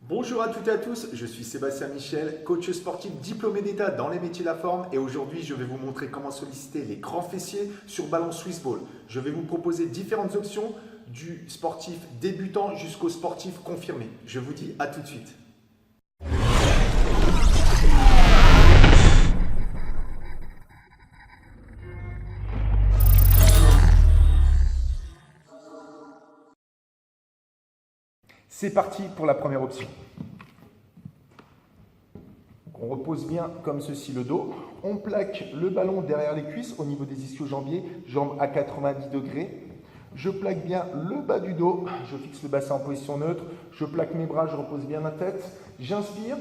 Bonjour à toutes et à tous, je suis Sébastien Michel, coach sportif diplômé d'État dans les métiers de la forme et aujourd'hui je vais vous montrer comment solliciter les grands fessiers sur ballon Swiss Ball. Je vais vous proposer différentes options du sportif débutant jusqu'au sportif confirmé. Je vous dis à tout de suite. C'est parti pour la première option. On repose bien comme ceci le dos. On plaque le ballon derrière les cuisses au niveau des ischio-jambiers, jambes à 90 degrés. Je plaque bien le bas du dos, je fixe le bassin en position neutre, je plaque mes bras, je repose bien la tête, j'inspire,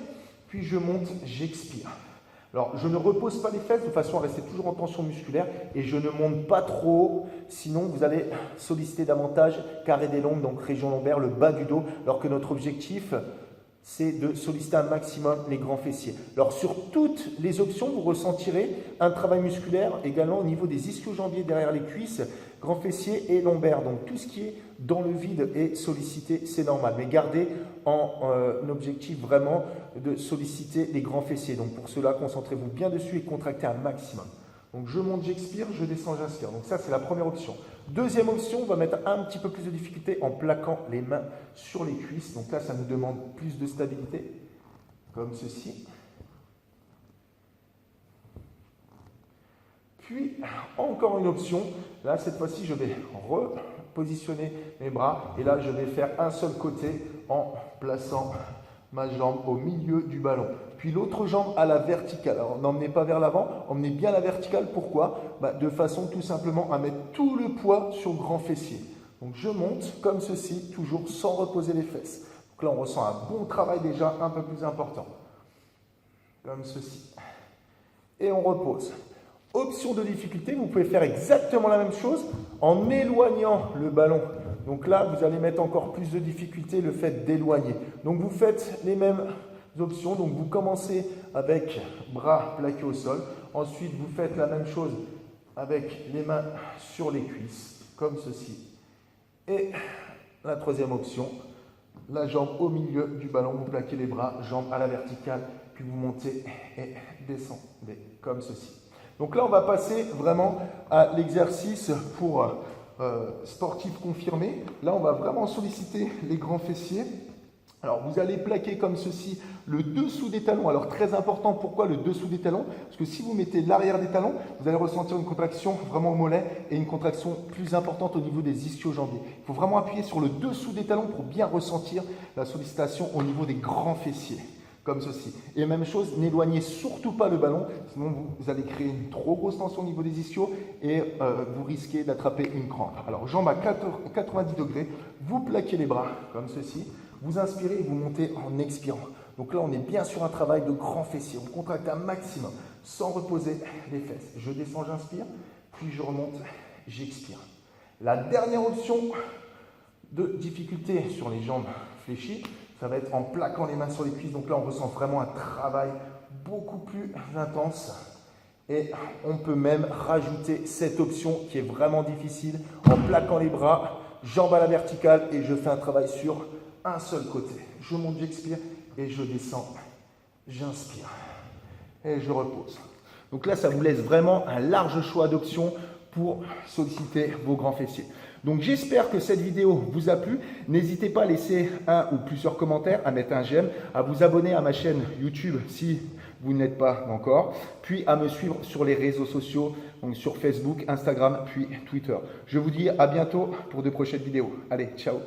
puis je monte, j'expire. Alors, je ne repose pas les fesses de façon à rester toujours en tension musculaire et je ne monte pas trop haut, sinon vous allez solliciter davantage carré des lombes, donc région lombaire, le bas du dos, alors que notre objectif, c'est de solliciter un maximum les grands fessiers. Alors, sur toutes les options, vous ressentirez un travail musculaire également au niveau des ischio-jambiers derrière les cuisses, grands fessiers et lombaires. Donc, tout ce qui est dans le vide est sollicité, c'est normal. Mais gardez en objectif vraiment de solliciter les grands fessiers. Donc, pour cela, concentrez-vous bien dessus et contractez un maximum. Donc, je monte, j'expire, je descends, j'inspire. Donc, ça, c'est la première option. Deuxième option, on va mettre un petit peu plus de difficulté en plaquant les mains sur les cuisses. Donc là, ça nous demande plus de stabilité, comme ceci. Puis, encore une option. Là, cette fois-ci, je vais repositionner mes bras. Et là, je vais faire un seul côté en plaçant ma jambe au milieu du ballon. Puis l'autre jambe à la verticale. Alors, n'emmenez pas vers l'avant, emmenez bien la verticale. Pourquoi? De façon tout simplement à mettre tout le poids sur le grand fessier. Donc je monte comme ceci, toujours sans reposer les fesses. Donc là, on ressent un bon travail déjà un peu plus important. Comme ceci. Et on repose. Option de difficulté, vous pouvez faire exactement la même chose en éloignant le ballon. Donc là, vous allez mettre encore plus de difficulté le fait d'éloigner. Donc vous faites les mêmes options. Donc vous commencez avec bras plaqués au sol. Ensuite, vous faites la même chose avec les mains sur les cuisses, comme ceci. Et la troisième option, la jambe au milieu du ballon. Vous plaquez les bras, jambes à la verticale, puis vous montez et descendez, comme ceci. Donc là, on va passer vraiment à l'exercice pour sportif confirmé. Là, on va vraiment solliciter les grands fessiers. Alors, vous allez plaquer comme ceci le dessous des talons. Alors, très important, pourquoi le dessous des talons? Parce que si vous mettez l'arrière des talons, vous allez ressentir une contraction vraiment au mollet et une contraction plus importante au niveau des ischio-jambiers. Il faut vraiment appuyer sur le dessous des talons pour bien ressentir la sollicitation au niveau des grands fessiers, comme ceci. Et même chose, n'éloignez surtout pas le ballon, sinon vous allez créer une trop grosse tension au niveau des ischios et vous risquez d'attraper une crampe. Alors, jambes à 90 degrés, vous plaquez les bras comme ceci. Vous inspirez et vous montez en expirant. Donc là, on est bien sur un travail de grand fessier. On contracte un maximum sans reposer les fesses. Je descends, j'inspire, puis je remonte, j'expire. La dernière option de difficulté sur les jambes fléchies, ça va être en plaquant les mains sur les cuisses. Donc là, on ressent vraiment un travail beaucoup plus intense. Et on peut même rajouter cette option qui est vraiment difficile en plaquant les bras, jambes à la verticale et je fais un travail sur un seul côté. Je monte, j'expire et je descends, j'inspire et je repose. Donc là, ça vous laisse vraiment un large choix d'options pour solliciter vos grands fessiers. Donc j'espère que cette vidéo vous a plu. N'hésitez pas à laisser un ou plusieurs commentaires, à mettre un j'aime, à vous abonner à ma chaîne YouTube si vous ne l'êtes pas encore, puis à me suivre sur les réseaux sociaux, donc sur Facebook, Instagram, puis Twitter. Je vous dis à bientôt pour de prochaines vidéos. Allez, ciao!